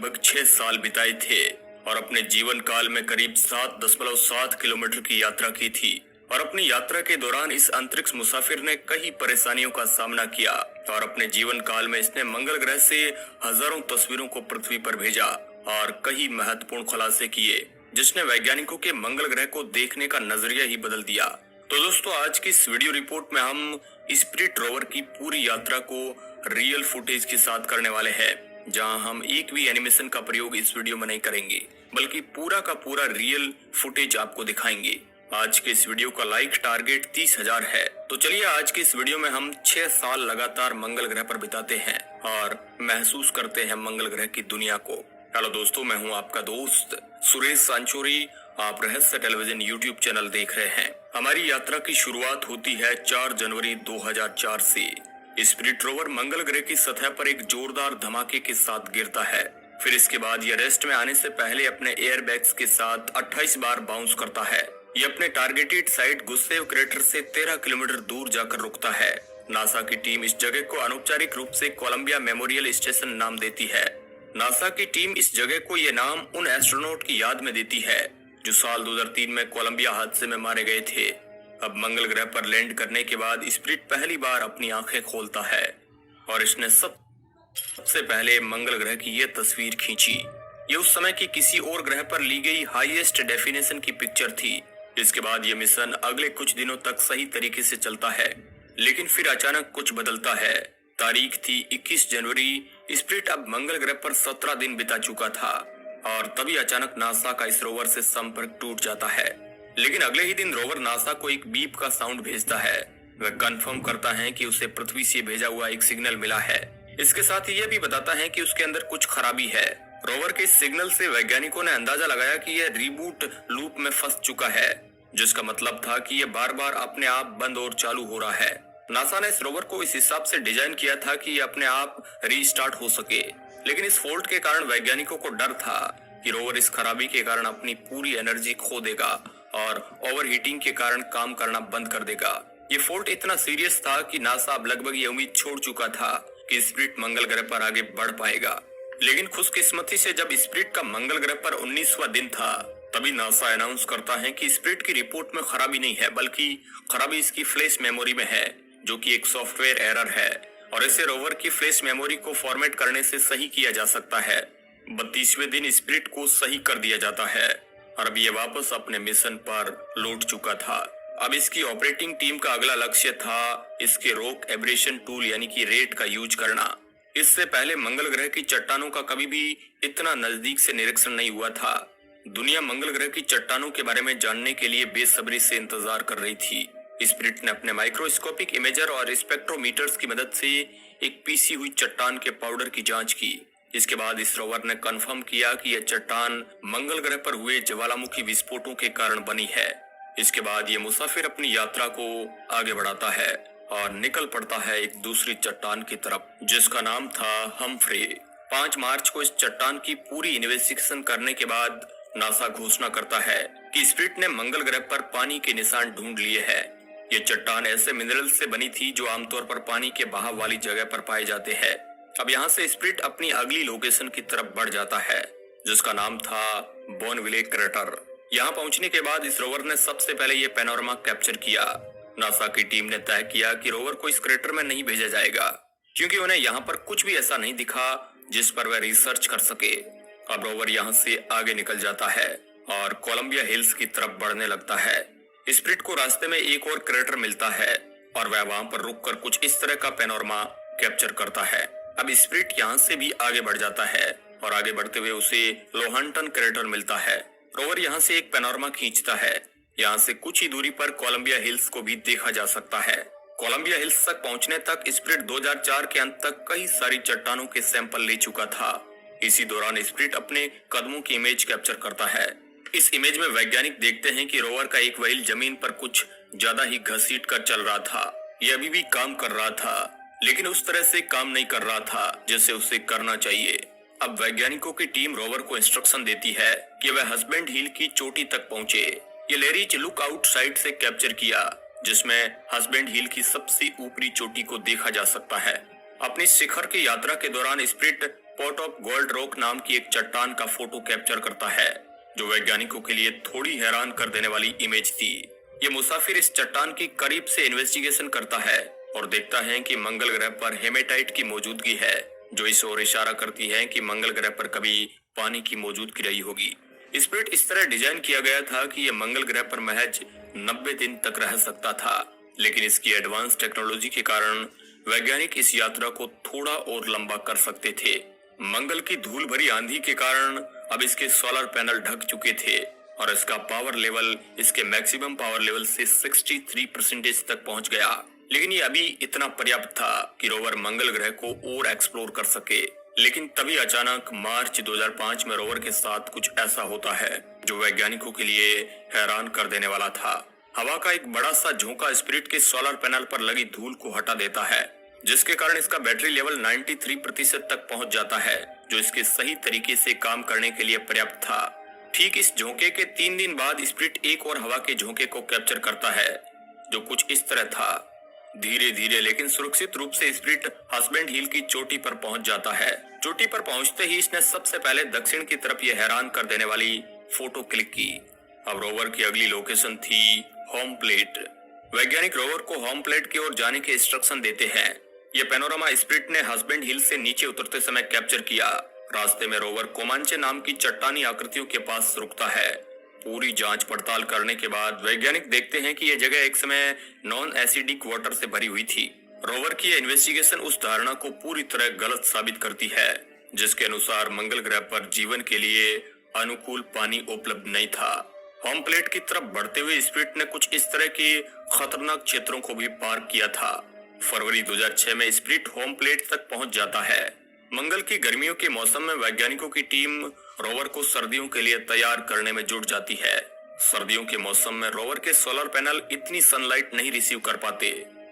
लगभग 6 साल बिताए थे और अपने जीवन काल में करीब 7.7 किलोमीटर की यात्रा की थी। और अपनी यात्रा के दौरान इस अंतरिक्ष मुसाफिर ने कई परेशानियों का सामना किया और अपने जीवन काल में इसने मंगल ग्रह से हजारों तस्वीरों को पृथ्वी पर भेजा और कई महत्वपूर्ण खुलासे किए, जिसने वैज्ञानिकों के मंगल ग्रह को देखने का नजरिया ही बदल दिया। तो दोस्तों, आज की इस वीडियो रिपोर्ट में हम स्पिरिट रोवर की पूरी यात्रा को रियल फुटेज के साथ करने वाले हैं, जहां हम एक भी एनिमेशन का प्रयोग इस वीडियो में नहीं करेंगे, बल्कि पूरा का पूरा रियल फुटेज आपको दिखाएंगे। आज के इस वीडियो का लाइक टारगेट 30,000 है। तो चलिए आज के इस वीडियो में हम 6 साल लगातार मंगल ग्रह पर बिताते हैं और महसूस करते हैं मंगल ग्रह की दुनिया को। हेलो दोस्तों, मैं हूं आपका दोस्त सुरेश सांचोरी। आप रहस्य टेलीविजन यूट्यूब चैनल देख रहे हैं। हमारी यात्रा की शुरुआत होती है 4 जनवरी 2004 से। स्पिरिट रोवर मंगल ग्रह की सतह पर एक जोरदार धमाके के साथ गिरता है। फिर इसके बाद यह रेस्ट में आने से पहले अपने एयर बैग्स के साथ 28 बार बाउंस करता है। ये अपने टारगेटेड साइट गुस्सेव क्रेटर से 13 किलोमीटर दूर जाकर रुकता है। नासा की टीम इस जगह को अनौपचारिक रूप से कोलंबिया मेमोरियल स्टेशन नाम देती है। नासा की टीम इस जगह को ये नाम उन एस्ट्रोनॉट की याद में देती है जो साल 2003 में कोलंबिया हादसे में मारे गए थे। अब मंगल ग्रह पर लैंड करने के बाद स्पिरिट पहली बार अपनी आंखें खोलता है और इसने सबसे पहले मंगल ग्रह की यह तस्वीर खींची। ये उस समय की किसी और ग्रह पर ली गई हाईएस्ट डेफिनेशन की पिक्चर थी। इसके बाद ये मिशन अगले कुछ दिनों तक सही तरीके से चलता है, लेकिन फिर अचानक कुछ बदलता है। तारीख थी 21 जनवरी। स्पिरिट अब मंगल ग्रह पर 17 दिन बिता चुका था और तभी अचानक नासा का इस रोवर से संपर्क टूट जाता है। लेकिन अगले ही दिन रोवर नासा को एक बीप का साउंड भेजता है। वह कंफर्म करता है कि उसे पृथ्वी से भेजा हुआ एक सिग्नल मिला है। इसके साथ ही यह भी बताता है कि उसके अंदर कुछ खराबी है। रोवर के इस सिग्नल से वैज्ञानिकों ने अंदाजा लगाया कि यह रिबूट लूप में फंस चुका है, जिसका मतलब था कि यह बार बार अपने आप बंद और चालू हो रहा है। नासा ने इस रोवर को इस हिसाब से डिजाइन किया था कि यह अपने आप रीस्टार्ट हो सके, लेकिन इस फॉल्ट के कारण वैज्ञानिकों को डर था कि रोवर इस खराबी के कारण अपनी पूरी एनर्जी खो देगा और ओवरहीटिंग के कारण काम करना बंद कर देगा। ये फॉल्ट इतना सीरियस था कि नासा अब लगभग ये उम्मीद छोड़ चुका था कि स्पिरिट मंगल ग्रह पर आगे बढ़ पाएगा। लेकिन खुशकिस्मती से जब स्पिरिट का मंगल ग्रह पर 19वां दिन था, तभी नासा अनाउंस करता है कि स्पिरिट की रिपोर्ट में खराबी नहीं है, बल्कि खराबी इसकी फ्लैश मेमोरी में है, जो कि एक सॉफ्टवेयर एरर है और इसे रोवर की फ्लैश मेमोरी को फॉर्मेट करने से सही किया जा सकता है। 32वें दिन स्पिरिट को सही कर दिया जाता है और अब ये वापस अपने मिशन पर लौट चुका था। अब इसकी ऑपरेटिंग टीम का अगला लक्ष्य था इसके रॉक एब्रेशन टूल यानी कि रेट का यूज करना। इससे पहले मंगल ग्रह की चट्टानों का कभी भी इतना नजदीक से निरीक्षण नहीं हुआ था। दुनिया मंगल ग्रह की चट्टानों के बारे में जानने के लिए बेसब्री से इंतजार कर रही थी। स्पिरिट ने अपने माइक्रोस्कोपिक इमेजर और स्पेक्ट्रोमीटर्स की मदद से एक पीसी हुई चट्टान के पाउडर की जांच की। इसके बाद इस रोवर ने कंफर्म किया कि यह चट्टान मंगल ग्रह पर हुए ज्वालामुखी विस्फोटों के कारण बनी है। इसके बाद ये मुसाफिर अपनी यात्रा को आगे बढ़ाता है और निकल पड़ता है एक दूसरी चट्टान की तरफ, जिसका नाम था हम्फ्रे। 5 मार्च को इस चट्टान की पूरी इन्वेस्टिगेशन करने के बाद नासा घोषणा करता है कि स्पिरिट ने मंगल ग्रह पर पानी के निशान ढूंढ लिए हैं। ये चट्टान ऐसे मिनरल से बनी थी जो आमतौर पर पानी के बहाव वाली जगह पर पाए जाते हैं। अब यहाँ से स्पिरिट अपनी अगली लोकेशन की तरफ बढ़ जाता है, जिसका नाम था बोनविले क्रेटर। यहाँ पहुंचने के बाद इस रोवर ने सबसे पहले ये पैनोरमा कैप्चर किया। नासा की टीम ने तय किया कि रोवर को इस क्रेटर में नहीं भेजा जाएगा, क्योंकि उन्हें यहाँ पर कुछ भी ऐसा नहीं दिखा जिस पर वह रिसर्च कर सके। अब रोवर यहाँ से आगे निकल जाता है और कोलंबिया हिल्स की तरफ बढ़ने लगता है। स्पिरिट को रास्ते में एक और क्रेटर मिलता है और वह वहां पर रुककर कुछ इस तरह का पैनोरमा कैप्चर करता है। अब स्पिरिट यहाँ से भी आगे बढ़ जाता है और आगे बढ़ते हुए उसे लोहांटन क्रेटर मिलता है। रोवर यहाँ से एक पैनोरमा खींचता है। यहाँ से कुछ ही दूरी पर कोलंबिया हिल्स को भी देखा जा सकता है। कोलंबिया हिल्स तक पहुंचने तक स्पिरिट 2004 के अंत तक कई सारी चट्टानों के सैंपल ले चुका था। इसी दौरान स्पिरिट अपने कदमों की इमेज कैप्चर करता है। इस इमेज में वैज्ञानिक देखते हैं कि रोवर का एक व्हील जमीन पर कुछ ज्यादा ही घसीट कर चल रहा था। यह अभी भी काम कर रहा था, लेकिन उस तरह से काम नहीं कर रहा था जैसे उसे करना चाहिए। अब वैज्ञानिकों की टीम रोवर को इंस्ट्रक्शन देती है कि वह हस्बैंड हिल की चोटी तक पहुंचे। ये लेरीज लुक आउट साइट से कैप्चर किया, जिसमें हस्बैंड हिल की सबसे ऊपरी चोटी को देखा जा सकता है। अपनी शिखर की यात्रा के दौरान spirit pot of gold rock नाम की एक चट्टान का फोटो कैप्चर करता है, जो वैज्ञानिकों के लिए थोड़ी हैरान कर देने वाली इमेज थी। ये मुसाफिर इस चट्टान की करीब से इन्वेस्टिगेशन करता है और देखता है कि मंगल ग्रह पर हेमेटाइट की मौजूदगी है, जो इस ओर इशारा करती है कि मंगल ग्रह पर कभी पानी की मौजूदगी रही होगी। स्पिरिट इस तरह डिजाइन किया गया था कि यह मंगल ग्रह पर महज 90 दिन तक रह सकता था, लेकिन इसकी एडवांस टेक्नोलॉजी के कारण वैज्ञानिक इस यात्रा को थोड़ा और लंबा कर सकते थे। मंगल की धूल भरी आंधी के कारण अब इसके सोलर पैनल ढक चुके थे और इसका पावर लेवल इसके मैक्सिमम पावर लेवल से 63% तक पहुंच गया। लेकिन ये अभी इतना पर्याप्त था कि रोवर मंगल ग्रह को और एक्सप्लोर कर सके। लेकिन तभी अचानक मार्च 2005 में रोवर के साथ कुछ ऐसा होता है जो वैज्ञानिकों के लिए हैरान कर देने वाला था। हवा का एक बड़ा सा झोंका स्पिरिट के सोलर पैनल पर लगी धूल को हटा देता है, जिसके कारण इसका बैटरी लेवल 93% तक पहुंच जाता है, जो इसके सही तरीके से काम करने के लिए पर्याप्त था। ठीक इस झोंके के 3 दिन बाद स्पिरिट एक और हवा के झोंके को कैप्चर करता है, जो कुछ इस तरह था। धीरे धीरे लेकिन सुरक्षित रूप से स्पिरिट हस्बैंड हिल की चोटी पर पहुंच जाता है। चोटी पर पहुंचते ही इसने सबसे पहले दक्षिण की तरफ यह हैरान कर देने वाली फोटो क्लिक की। अब रोवर की अगली लोकेशन थी होम प्लेट। वैज्ञानिक रोवर को होम प्लेट की ओर जाने के इंस्ट्रक्शन देते हैं। यह पैनोरामा स्पिरिट ने हस्बैंड हिल से नीचे उतरते समय कैप्चर किया। रास्ते में रोवर कोमांचे नाम की चट्टानी आकृतियों के पास रुकता है। पूरी जांच पड़ताल करने के बाद वैज्ञानिक देखते हैं कि यह जगह एक समय नॉन एसिडिक वाटर से भरी हुई थी। रोवर की यह इन्वेस्टिगेशन उस धारणा को पूरी तरह गलत साबित करती है, जिसके अनुसार मंगल ग्रह पर जीवन के लिए अनुकूल पानी उपलब्ध नहीं था। होम प्लेट की तरफ बढ़ते हुए स्पिरिट ने कुछ इस तरह के खतरनाक क्षेत्रों को भी पार किया था। फरवरी 2006 में स्पिरिट होम प्लेट तक पहुंच जाता है। मंगल की गर्मियों के मौसम में वैज्ञानिकों की टीम रोवर को सर्दियों के लिए तैयार करने में जुट जाती है। सर्दियों के मौसम में रोवर के सोलर पैनल इतनी सनलाइट नहीं रिसीव कर पाते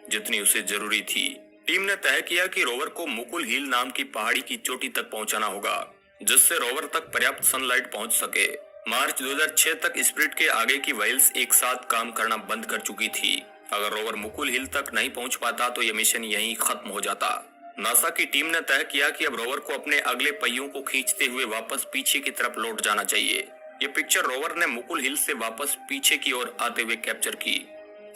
जितनी उसे जरूरी थी। टीम ने तय किया कि रोवर को मुकुल हिल नाम की पहाड़ी की चोटी तक पहुंचाना होगा, जिससे रोवर तक पर्याप्त सनलाइट पहुंच सके। मार्च 2006 तक स्पिरिट के आगे की व्हील्स एक साथ काम करना बंद कर चुकी थी। अगर रोवर मुकुल हिल तक नहीं पहुंच पाता तो यह मिशन यहीं खत्म हो जाता। नासा की टीम ने तय किया कि अब रोवर को अपने अगले पहियों को खींचते हुए वापस पीछे की तरफ लौट जाना चाहिए। ये पिक्चर रोवर ने मुकुल हिल से वापस पीछे की ओर आते हुए कैप्चर की।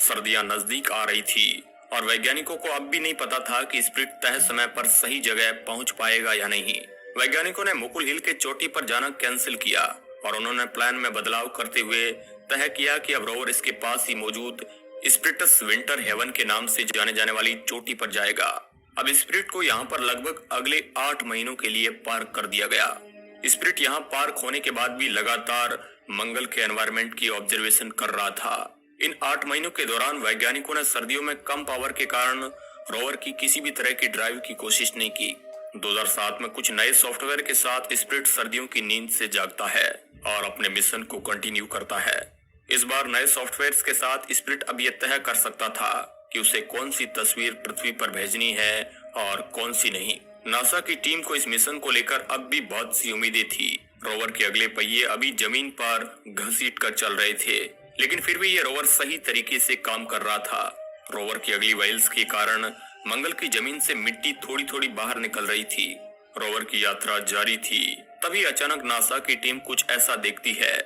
सर्दियां नजदीक आ रही थी और वैज्ञानिकों को अब भी नहीं पता था कि स्पिरिट तय समय पर सही जगह पहुंच पाएगा या नहीं। वैज्ञानिकों ने मुकुल हिल के चोटी पर जाना कैंसिल किया और उन्होंने प्लान में बदलाव करते हुए तय किया कि अब रोवर इसके पास ही मौजूद स्पिरिटस विंटर हेवन के नाम से जाने जाने वाली चोटी पर जाएगा। अब स्पिरिट को यहाँ पर लगभग अगले 8 महीनों के लिए पार्क कर दिया गया। स्पिरिट यहाँ पार्क होने के बाद भी लगातार मंगल के एनवायरनमेंट की ऑब्जर्वेशन कर रहा था। इन 8 महीनों के दौरान वैज्ञानिकों ने सर्दियों में कम पावर के कारण रोवर की किसी भी तरह की ड्राइव की कोशिश नहीं की। 2007 में कुछ नए सॉफ्टवेयर के साथ स्पिरिट सर्दियों की नींद से जागता है और अपने मिशन को कंटिन्यू करता है। इस बार नए सॉफ्टवेयर के साथ स्पिरिट अब यह तय कर सकता था कि उसे कौन सी तस्वीर पृथ्वी पर भेजनी है और कौन सी नहीं। नासा की टीम को इस मिशन को लेकर अब भी बहुत सी उम्मीदें थी। रोवर के अगले पहिए अभी जमीन पर घसीट कर चल रहे थे, लेकिन फिर भी ये रोवर सही तरीके से काम कर रहा था। रोवर की अगली व्हील्स के कारण मंगल की जमीन से मिट्टी थोड़ी थोड़ी बाहर निकल रही थी। रोवर की यात्रा जारी थी। तभी अचानक नासा की टीम कुछ ऐसा देखती है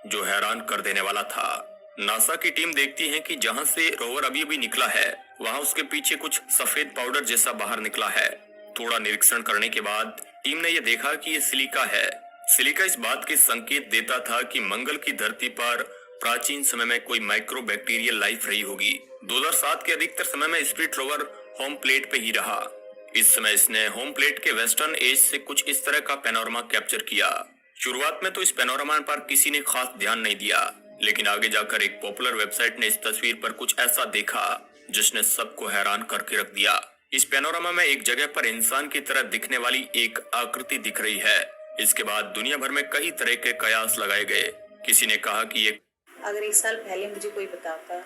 जो हैरान कर देने वाला था। नासा की टीम देखती है कि जहां से रोवर अभी अभी निकला है वहां उसके पीछे कुछ सफेद पाउडर जैसा बाहर निकला है। थोड़ा निरीक्षण करने के बाद टीम ने यह देखा कि यह सिलिका है। सिलिका इस बात के संकेत देता था कि मंगल की धरती पर प्राचीन समय में कोई माइक्रोबैक्टीरियल लाइफ रही होगी। 2007 के अधिकतर समय में स्पिरिट रोवर होम प्लेट पे ही रहा। इस समय इसने होम प्लेट के वेस्टर्न एज से कुछ इस तरह का पैनोरामा कैप्चर किया। शुरुआत में तो इस पैनोरामा पर किसी ने खास ध्यान नहीं दिया, लेकिन आगे जाकर एक पॉपुलर वेबसाइट ने इस तस्वीर पर कुछ ऐसा देखा जिसने सबको हैरान करके रख दिया। इस पैनोरामा में एक जगह पर इंसान की तरह दिखने वाली एक आकृति दिख रही है। इसके बाद दुनिया भर में कई तरह के कयास लगाए गए। किसी ने कहा कि ये अगर 1 साल पहले मुझे कोई बताता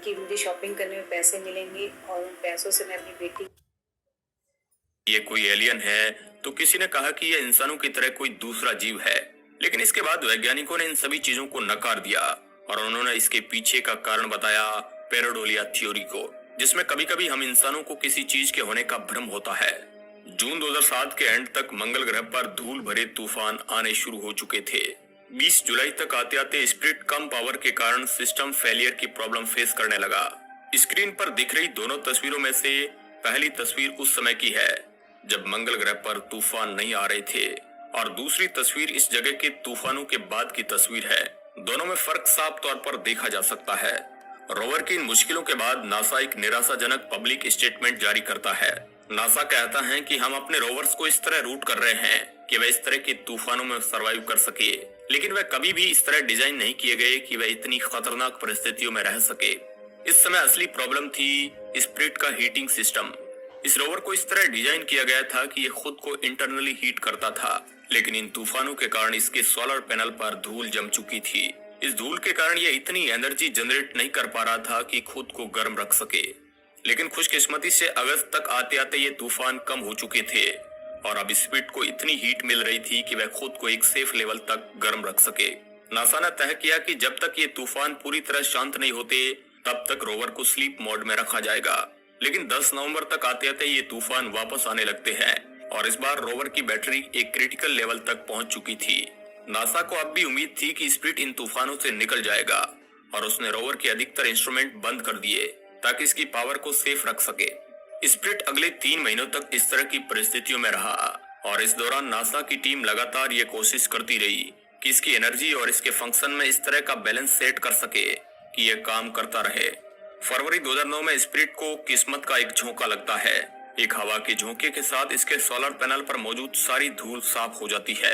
कि मुझे शॉपिंग करने में पैसे मिलेंगे और उन पैसों से मैं अपनी बेटी ये कोई एलियन है, तो किसी ने कहा कि ये इंसानों की तरह कोई दूसरा जीव है। लेकिन इसके बाद वैज्ञानिकों ने इन सभी चीजों को नकार दिया और उन्होंने इसके पीछे का कारण बताया पेरेडोलिया थ्योरी को, जिसमें कभी कभी हम इंसानों को किसी चीज के होने का भ्रम होता है। जून 2007 के एंड तक मंगल ग्रह पर धूल भरे तूफान आने शुरू हो चुके थे। 20 जुलाई तक आते आते स्पिरिट कम पावर के कारण सिस्टम फेलियर की प्रॉब्लम फेस करने लगा। स्क्रीन पर दिख रही दोनों तस्वीरों में से पहली तस्वीर उस समय की है जब मंगल ग्रह पर तूफान नहीं आ रहे थे और दूसरी तस्वीर इस जगह के तूफानों के बाद की तस्वीर है। दोनों में फर्क साफ तौर पर देखा जा सकता है। रोवर की इन मुश्किलों के बाद नासा एक निराशाजनक पब्लिक स्टेटमेंट जारी करता है। नासा कहता है कि हम अपने रोवर्स को इस तरह रूट कर रहे हैं कि वे इस तरह के तूफानों में सरवाइव कर सके, लेकिन वे कभी भी इस तरह डिजाइन नहीं किए गए कि वे इतनी खतरनाक परिस्थितियों में रह सके। इस समय असली प्रॉब्लम थी स्पिरिट का हीटिंग सिस्टम। इस रोवर को इस तरह डिजाइन किया गया था कि ये खुद को इंटरनली हीट करता था, लेकिन इन तूफानों के कारण इसके सोलर पैनल पर धूल जम चुकी थी। इस धूल के कारण ये इतनी एनर्जी जनरेट नहीं कर पा रहा था कि खुद को गर्म रख सके। लेकिन खुशकिस्मती से अगस्त तक आते आते ये तूफान कम हो चुके थे और अब स्पिरिट को इतनी हीट मिल रही थी कि वह खुद को एक सेफ लेवल तक गर्म रख सके। नासा ने तय किया कि जब तक ये तूफान पूरी तरह शांत नहीं होते तब तक रोवर को स्लीप मोड में रखा जाएगा। लेकिन 10 नवंबर तक आते आते ये तूफान वापस आने लगते हैं और इस बार रोवर की बैटरी एक क्रिटिकल लेवल तक पहुंच चुकी थी। नासा को अब भी उम्मीद थी कि स्पिरिट इन तूफानों से निकल जाएगा और उसने रोवर के अधिकतर इंस्ट्रूमेंट बंद कर दिए ताकि इसकी पावर को सेफ रख सके। स्पिरिट अगले 3 महीनों तक इस तरह की परिस्थितियों में रहा और इस दौरान नासा की टीम लगातार ये कोशिश करती रही कि इसकी एनर्जी और इसके फंक्शन में इस तरह का बैलेंस सेट कर सके कि यह काम करता रहे। फरवरी 2009 में स्पिरिट को किस्मत का एक झोंका लगता है। एक हवा के झोंके के साथ इसके सोलर पैनल पर मौजूद सारी धूल साफ हो जाती है।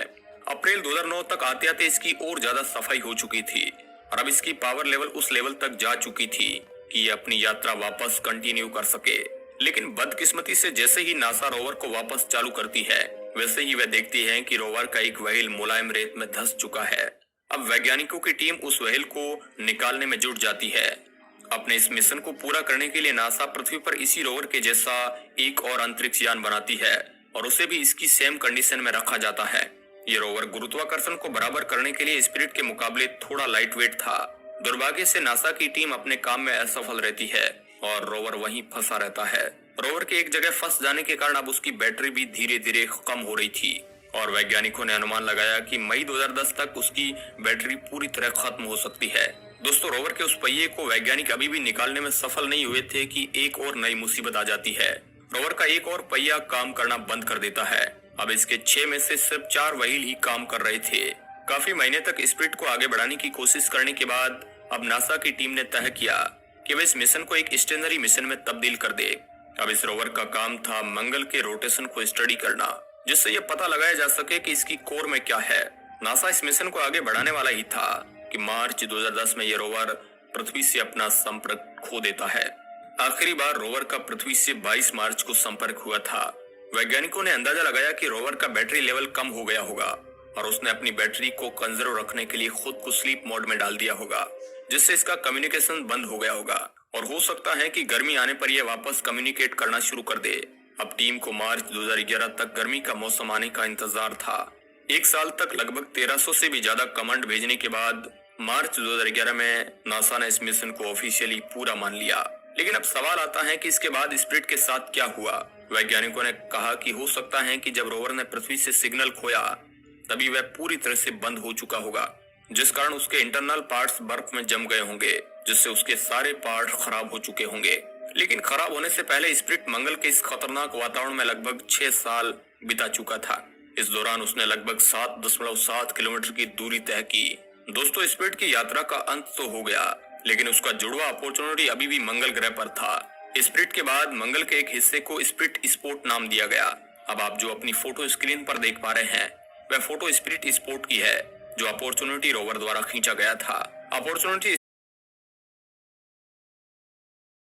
अप्रैल 2009 तक आते आते इसकी और ज्यादा सफाई हो चुकी थी और अब इसकी पावर लेवल उस लेवल तक जा चुकी थी कि ये अपनी यात्रा वापस कंटिन्यू कर सके। लेकिन बदकिस्मती से जैसे ही नासा रोवर को वापस चालू करती है वैसे ही वह देखती है कि रोवर का एक व्हील मुलायम रेत में धंस चुका है। अब वैज्ञानिकों की टीम उस व्हील को निकालने में जुट जाती है। अपने इस मिशन को पूरा करने के लिए नासा पृथ्वी पर इसी रोवर के जैसा एक और अंतरिक्ष यान बनाती है और उसे भी इसकी सेम कंडीशन में रखा जाता है। ये रोवर गुरुत्वाकर्षण को बराबर करने के लिए स्पिरिट के मुकाबले थोड़ा लाइट वेट था। दुर्भाग्य से नासा की टीम अपने काम में असफल रहती है और रोवर वहीं फंसा रहता है। रोवर के एक जगह फंस जाने के कारण अब उसकी बैटरी भी धीरे धीरे कम हो रही थी और वैज्ञानिकों ने अनुमान लगाया कि मई 2010 तक उसकी बैटरी पूरी तरह खत्म हो सकती है। दोस्तों, रोवर के उस पहिए को वैज्ञानिक अभी भी निकालने में सफल नहीं हुए थे कि एक और नई मुसीबत आ जाती है। रोवर का एक और पहिया काम करना बंद कर देता है। अब इसके 6 में से सिर्फ 4 व्हील ही काम कर रहे थे। काफी महीने तक स्पिरिट को आगे बढ़ाने की कोशिश करने के बाद अब नासा की टीम ने तय किया कि वे इस मिशन को एक स्टेशनरी मिशन में तब्दील कर दे। अब इस रोवर का काम था मंगल के रोटेशन को स्टडी करना, जिससे ये पता लगाया जा सके कि इसकी कोर में क्या है। नासा इस मिशन को आगे बढ़ाने वाला ही था कि मार्च 2010 में ये रोवर पृथ्वी से अपना संपर्क खो देता है। आखिरी बार रोवर का पृथ्वी से 22 मार्च को संपर्क हुआ था। वैज्ञानिकों ने अंदाजा लगाया कि रोवर का बैटरी लेवल कम हो गया होगा और उसने अपनी बैटरी को कंजर्व रखने के लिए खुद को स्लीप मोड में डाल दिया होगा, जिससे इसका कम्युनिकेशन बंद हो गया होगा और हो सकता है कि गर्मी आने पर यह वापस कम्युनिकेट करना शुरू कर दे। अब टीम को मार्च 2011 तक गर्मी का मौसम आने का इंतजार था। 1 साल तक लगभग 1300 से भी ज्यादा कमांड भेजने के बाद मार्च 2011 में नासा ने इस मिशन को ऑफिशियली पूरा मान लिया। लेकिन अब सवाल आता है कि इसके बाद स्पिरिट के साथ क्या हुआ। वैज्ञानिकों ने कहा कि हो सकता है कि जब रोवर ने पृथ्वी से सिग्नल खोया तभी वह पूरी तरह से बंद हो चुका होगा, जिस कारण उसके इंटरनल पार्ट्स बर्फ में जम गए होंगे, जिससे उसके सारे पार्ट खराब हो चुके होंगे। लेकिन खराब होने से पहले स्पिरिट मंगल के इस खतरनाक वातावरण में लगभग 6 साल बिता चुका था। इस दौरान उसने लगभग 7.7 किलोमीटर की दूरी तय की। दोस्तों, स्पिरिट की यात्रा का अंत तो हो गया, लेकिन उसका जुड़वा अपॉर्चुनिटी अभी भी मंगल ग्रह पर था। स्पिरिट के बाद मंगल के एक हिस्से को स्पिरिट स्पोर्ट नाम दिया गया। अब आप जो अपनी फोटो स्क्रीन पर देख पा रहे हैं वह फोटो स्पिरिट स्पोर्ट की है, जो अपॉर्चुनिटी रोवर द्वारा खींचा गया था। अपॉर्चुनिटी